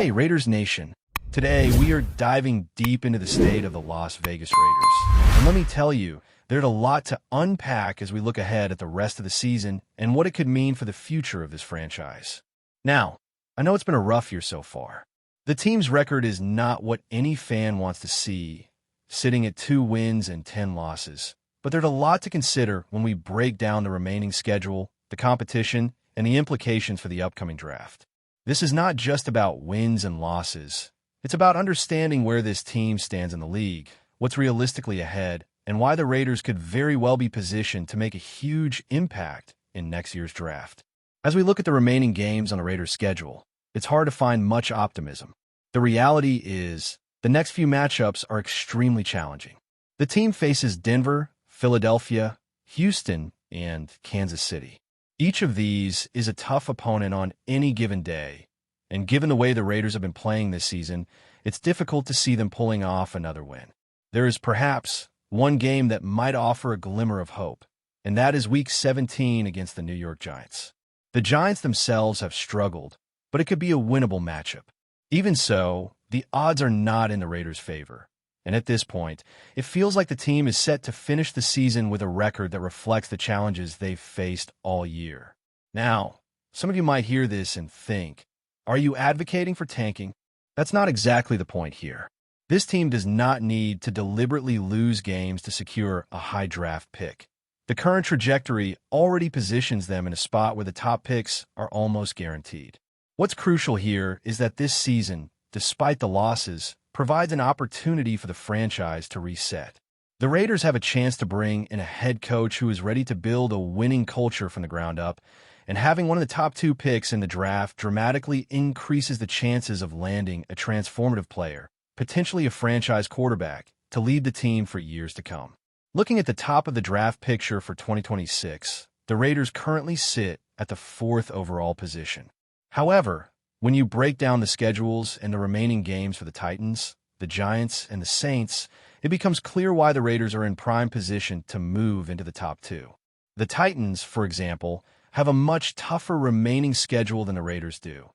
Hey, Raiders Nation. Today, we are diving deep into the state of the Las Vegas Raiders. And let me tell you, there's a lot to unpack as we look ahead at the rest of the season and what it could mean for the future of this franchise. Now, I know it's been a rough year so far. The team's record is not what any fan wants to see, sitting at 2 wins and 10 losses. But there's a lot to consider when we break down the remaining schedule, the competition, and the implications for the upcoming draft. This is not just about wins and losses. It's about understanding where this team stands in the league, what's realistically ahead, and why the Raiders could very well be positioned to make a huge impact in next year's draft. As we look at the remaining games on the Raiders' schedule, it's hard to find much optimism. The reality is, the next few matchups are extremely challenging. The team faces Denver, Philadelphia, Houston, and Kansas City. Each of these is a tough opponent on any given day, and given the way the Raiders have been playing this season, it's difficult to see them pulling off another win. There is perhaps one game that might offer a glimmer of hope, and that is Week 17 against the New York Giants. The Giants themselves have struggled, but it could be a winnable matchup. Even so, the odds are not in the Raiders' favor. And at this point, it feels like the team is set to finish the season with a record that reflects the challenges they've faced all year. Now, some of you might hear this and think, are you advocating for tanking? That's not exactly the point here. This team does not need to deliberately lose games to secure a high draft pick. The current trajectory already positions them in a spot where the top picks are almost guaranteed. What's crucial here is that this season, despite the losses, provides an opportunity for the franchise to reset. The Raiders have a chance to bring in a head coach who is ready to build a winning culture from the ground up, and having one of the top 2 picks in the draft dramatically increases the chances of landing a transformative player, potentially a franchise quarterback, to lead the team for years to come. Looking at the top of the draft picture for 2026, the Raiders currently sit at the 4th overall position. However, when you break down the schedules and the remaining games for the Titans, the Giants, and the Saints, it becomes clear why the Raiders are in prime position to move into the top 2. The Titans, for example, have a much tougher remaining schedule than the Raiders do,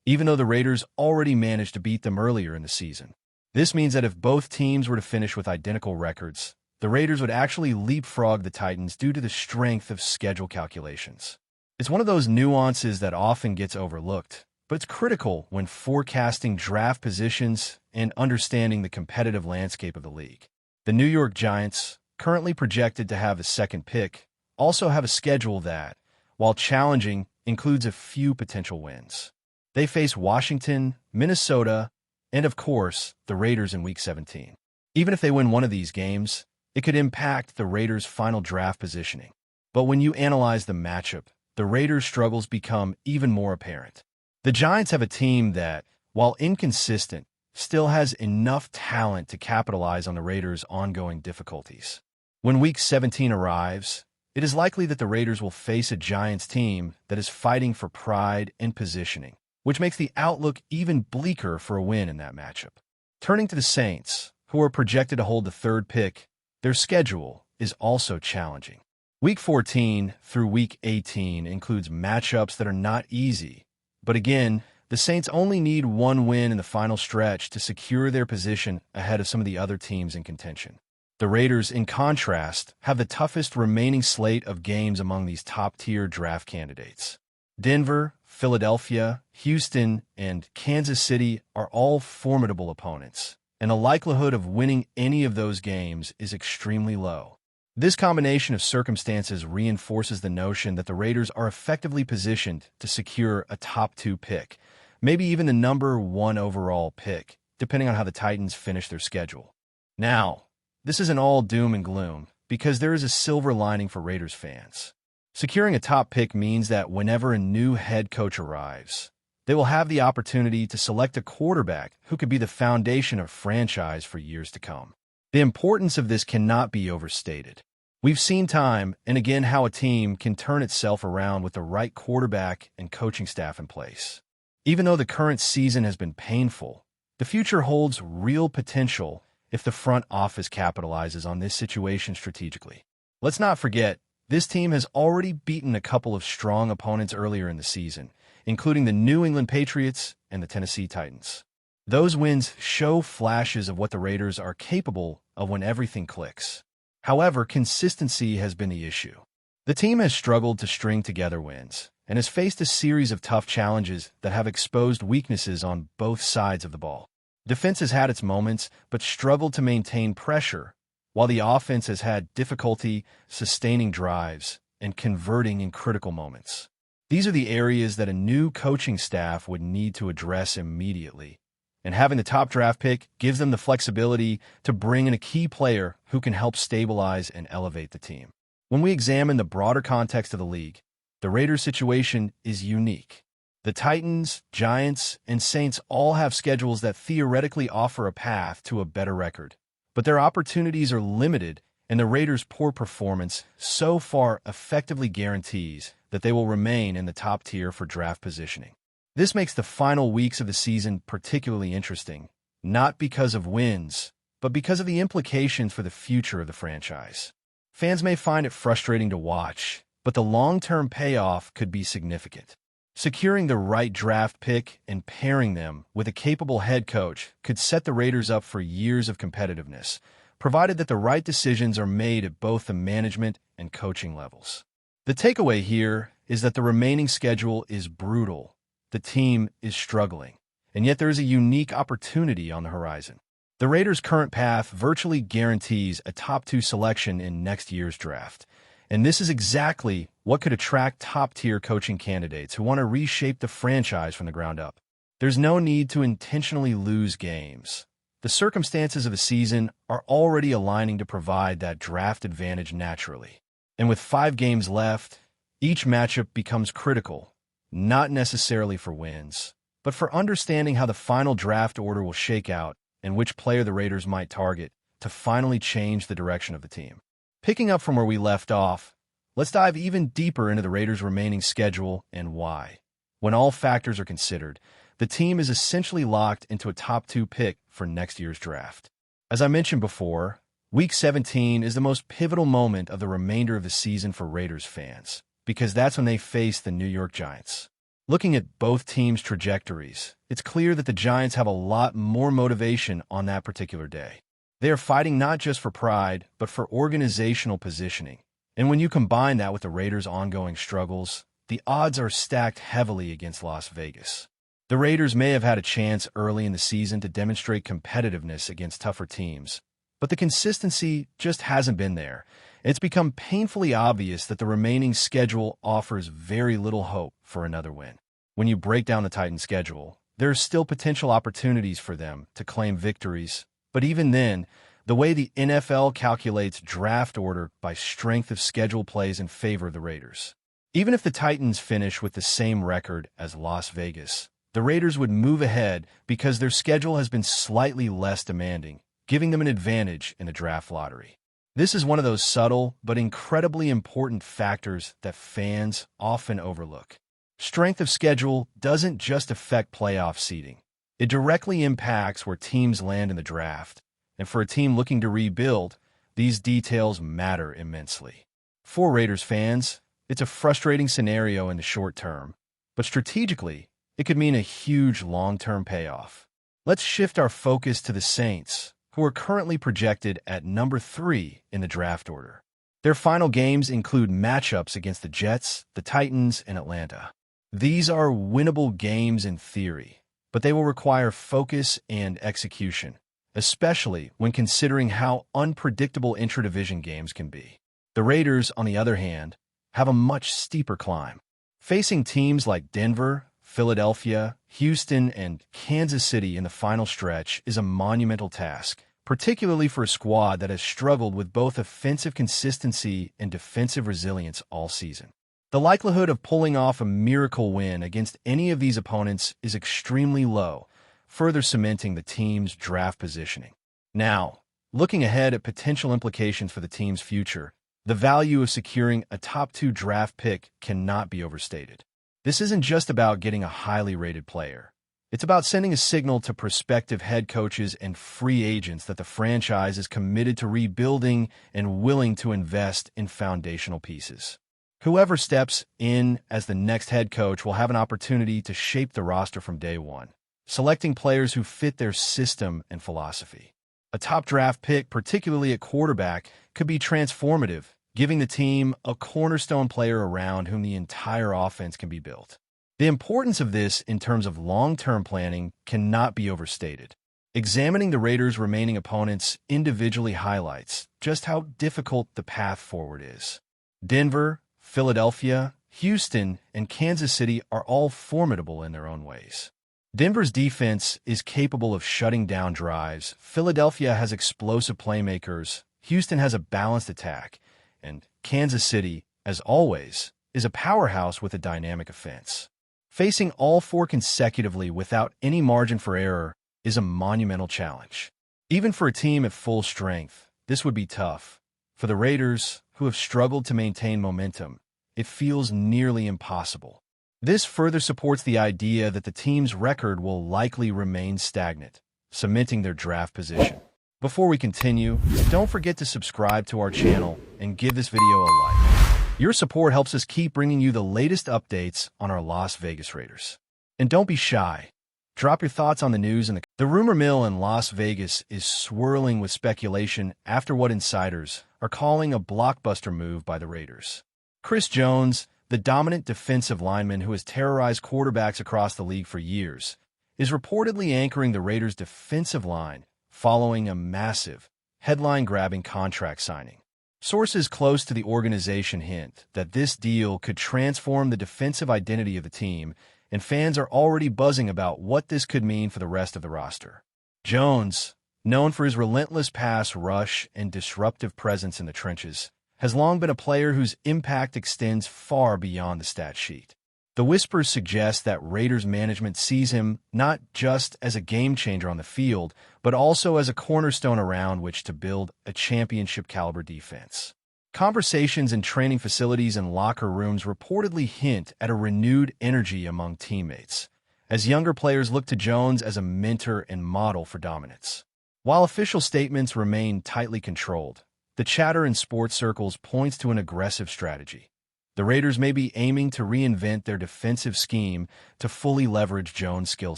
even though the Raiders already managed to beat them earlier in the season. This means that if both teams were to finish with identical records, the Raiders would actually leapfrog the Titans due to the strength of schedule calculations. It's one of those nuances that often gets overlooked, but it's critical when forecasting draft positions and understanding the competitive landscape of the league. The New York Giants, currently projected to have the 2nd pick, also have a schedule that, while challenging, includes a few potential wins. They face Washington, Minnesota, and of course, the Raiders in Week 17. Even if they win one of these games, it could impact the Raiders' final draft positioning. But when you analyze the matchup, the Raiders' struggles become even more apparent. The Giants have a team that, while inconsistent, still has enough talent to capitalize on the Raiders' ongoing difficulties. When Week 17 arrives, it is likely that the Raiders will face a Giants team that is fighting for pride and positioning, which makes the outlook even bleaker for a win in that matchup. Turning to the Saints, who are projected to hold the 3rd pick, their schedule is also challenging. Week 14 through Week 18 includes matchups that are not easy. But again, the Saints only need one win in the final stretch to secure their position ahead of some of the other teams in contention. The Raiders, in contrast, have the toughest remaining slate of games among these top-tier draft candidates. Denver, Philadelphia, Houston, and Kansas City are all formidable opponents, and the likelihood of winning any of those games is extremely low. This combination of circumstances reinforces the notion that the Raiders are effectively positioned to secure a top 2 pick, maybe even the number 1 overall pick, depending on how the Titans finish their schedule. Now, this isn't all doom and gloom, because there is a silver lining for Raiders fans. Securing a top pick means that whenever a new head coach arrives, they will have the opportunity to select a quarterback who could be the foundation of franchise for years to come. The importance of this cannot be overstated. We've seen time and again how a team can turn itself around with the right quarterback and coaching staff in place. Even though the current season has been painful, the future holds real potential if the front office capitalizes on this situation strategically. Let's not forget, this team has already beaten a couple of strong opponents earlier in the season, including the New England Patriots and the Tennessee Titans. Those wins show flashes of what the Raiders are capable of when everything clicks. However, consistency has been the issue. The team has struggled to string together wins and has faced a series of tough challenges that have exposed weaknesses on both sides of the ball. Defense has had its moments, but struggled to maintain pressure, while the offense has had difficulty sustaining drives and converting in critical moments. These are the areas that a new coaching staff would need to address immediately, and having the top draft pick gives them the flexibility to bring in a key player who can help stabilize and elevate the team. When we examine the broader context of the league, the Raiders' situation is unique. The Titans, Giants, and Saints all have schedules that theoretically offer a path to a better record, but their opportunities are limited, and the Raiders' poor performance so far effectively guarantees that they will remain in the top tier for draft positioning. This makes the final weeks of the season particularly interesting, not because of wins, but because of the implications for the future of the franchise. Fans may find it frustrating to watch, but the long-term payoff could be significant. Securing the right draft pick and pairing them with a capable head coach could set the Raiders up for years of competitiveness, provided that the right decisions are made at both the management and coaching levels. The takeaway here is that the remaining schedule is brutal. The team is struggling, and yet there is a unique opportunity on the horizon. The Raiders' current path virtually guarantees a top 2 selection in next year's draft, and this is exactly what could attract top-tier coaching candidates who want to reshape the franchise from the ground up. There's no need to intentionally lose games. The circumstances of the season are already aligning to provide that draft advantage naturally. And with 5 games left, each matchup becomes critical, not necessarily for wins, but for understanding how the final draft order will shake out and which player the Raiders might target to finally change the direction of the team. Picking up from where we left off, let's dive even deeper into the Raiders' remaining schedule and why. When all factors are considered, the team is essentially locked into a top 2 pick for next year's draft. As I mentioned before, Week 17 is the most pivotal moment of the remainder of the season for Raiders fans, because that's when they face the New York Giants. Looking at both teams' trajectories, it's clear that the Giants have a lot more motivation on that particular day. They are fighting not just for pride, but for organizational positioning. And when you combine that with the Raiders' ongoing struggles, the odds are stacked heavily against Las Vegas. The Raiders may have had a chance early in the season to demonstrate competitiveness against tougher teams, but the consistency just hasn't been there. It's become painfully obvious that the remaining schedule offers very little hope for another win. When you break down the Titans' schedule, there are still potential opportunities for them to claim victories, but even then, the way the NFL calculates draft order by strength of schedule plays in favor of the Raiders. Even if the Titans finish with the same record as Las Vegas, the Raiders would move ahead because their schedule has been slightly less demanding, giving them an advantage in the draft lottery. This is one of those subtle but incredibly important factors that fans often overlook. Strength of schedule doesn't just affect playoff seeding. It directly impacts where teams land in the draft, and for a team looking to rebuild, these details matter immensely. For Raiders fans, it's a frustrating scenario in the short term, but strategically, it could mean a huge long-term payoff. Let's shift our focus to the Saints, who are currently projected at number 3 in the draft order. Their final games include matchups against the Jets, the Titans, and Atlanta. These are winnable games in theory, but they will require focus and execution, especially when considering how unpredictable intra-division games can be. The Raiders, on the other hand, have a much steeper climb. Facing teams like Denver, Philadelphia, Houston, and Kansas City in the final stretch is a monumental task, particularly for a squad that has struggled with both offensive consistency and defensive resilience all season. The likelihood of pulling off a miracle win against any of these opponents is extremely low, further cementing the team's draft positioning. Now, looking ahead at potential implications for the team's future, the value of securing a top 2 draft pick cannot be overstated. This isn't just about getting a highly rated player. It's about sending a signal to prospective head coaches and free agents that the franchise is committed to rebuilding and willing to invest in foundational pieces. Whoever steps in as the next head coach will have an opportunity to shape the roster from day one, selecting players who fit their system and philosophy. A top draft pick, particularly at quarterback, could be transformative, giving the team a cornerstone player around whom the entire offense can be built. The importance of this in terms of long-term planning cannot be overstated. Examining the Raiders' remaining opponents individually highlights just how difficult the path forward is. Denver, Philadelphia, Houston, and Kansas City are all formidable in their own ways. Denver's defense is capable of shutting down drives. Philadelphia has explosive playmakers. Houston has a balanced attack. And Kansas City, as always, is a powerhouse with a dynamic offense. Facing all four consecutively without any margin for error is a monumental challenge. Even for a team at full strength, this would be tough. For the Raiders, who have struggled to maintain momentum, it feels nearly impossible. This further supports the idea that the team's record will likely remain stagnant, cementing their draft position. Before we continue, don't forget to subscribe to our channel and give this video a like. Your support helps us keep bringing you the latest updates on our Las Vegas Raiders. And don't be shy. Drop your thoughts on the news. The rumor mill in Las Vegas is swirling with speculation after what insiders are calling a blockbuster move by the Raiders. Chris Jones, the dominant defensive lineman who has terrorized quarterbacks across the league for years, is reportedly anchoring the Raiders' defensive line following a massive, headline-grabbing contract signing. Sources close to the organization hint that this deal could transform the defensive identity of the team, and fans are already buzzing about what this could mean for the rest of the roster. Jones, known for his relentless pass rush and disruptive presence in the trenches, has long been a player whose impact extends far beyond the stat sheet. The whispers suggest that Raiders management sees him not just as a game-changer on the field, but also as a cornerstone around which to build a championship-caliber defense. Conversations in training facilities and locker rooms reportedly hint at a renewed energy among teammates, as younger players look to Jones as a mentor and model for dominance. While official statements remain tightly controlled, the chatter in sports circles points to an aggressive strategy. The Raiders may be aiming to reinvent their defensive scheme to fully leverage Jones' skill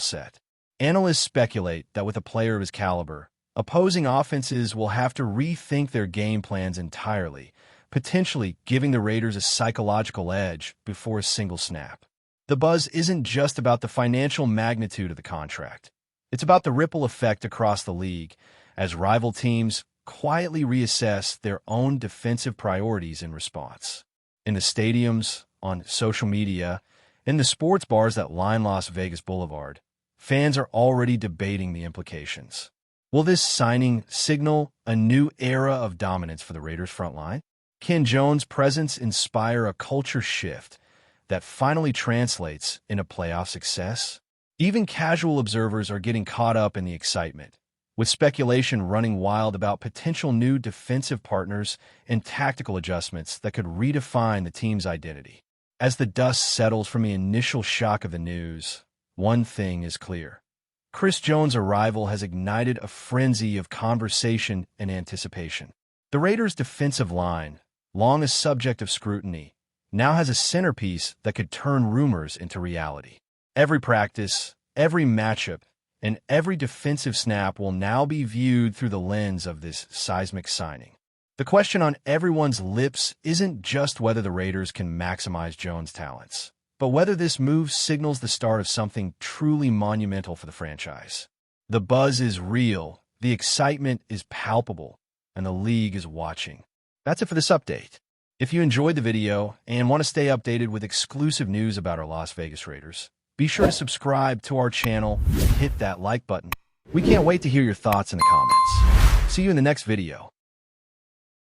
set. Analysts speculate that with a player of his caliber, opposing offenses will have to rethink their game plans entirely, potentially giving the Raiders a psychological edge before a single snap. The buzz isn't just about the financial magnitude of the contract. It's about the ripple effect across the league as rival teams quietly reassess their own defensive priorities in response. In the stadiums, on social media, in the sports bars that line Las Vegas Boulevard, fans are already debating the implications. Will this signing signal a new era of dominance for the Raiders' front line? Can Jones' presence inspire a culture shift that finally translates into playoff success? Even casual observers are getting caught up in the excitement, with speculation running wild about potential new defensive partners and tactical adjustments that could redefine the team's identity. As the dust settles from the initial shock of the news, one thing is clear. Chris Jones' arrival has ignited a frenzy of conversation and anticipation. The Raiders' defensive line, long a subject of scrutiny, now has a centerpiece that could turn rumors into reality. Every practice, every matchup, and every defensive snap will now be viewed through the lens of this seismic signing. The question on everyone's lips isn't just whether the Raiders can maximize Jones' talents, but whether this move signals the start of something truly monumental for the franchise. The buzz is real, the excitement is palpable, and the league is watching. That's it for this update. If you enjoyed the video and want to stay updated with exclusive news about our Las Vegas Raiders, be sure to subscribe to our channel and hit that like button. We can't wait to hear your thoughts in the comments. See you in the next video.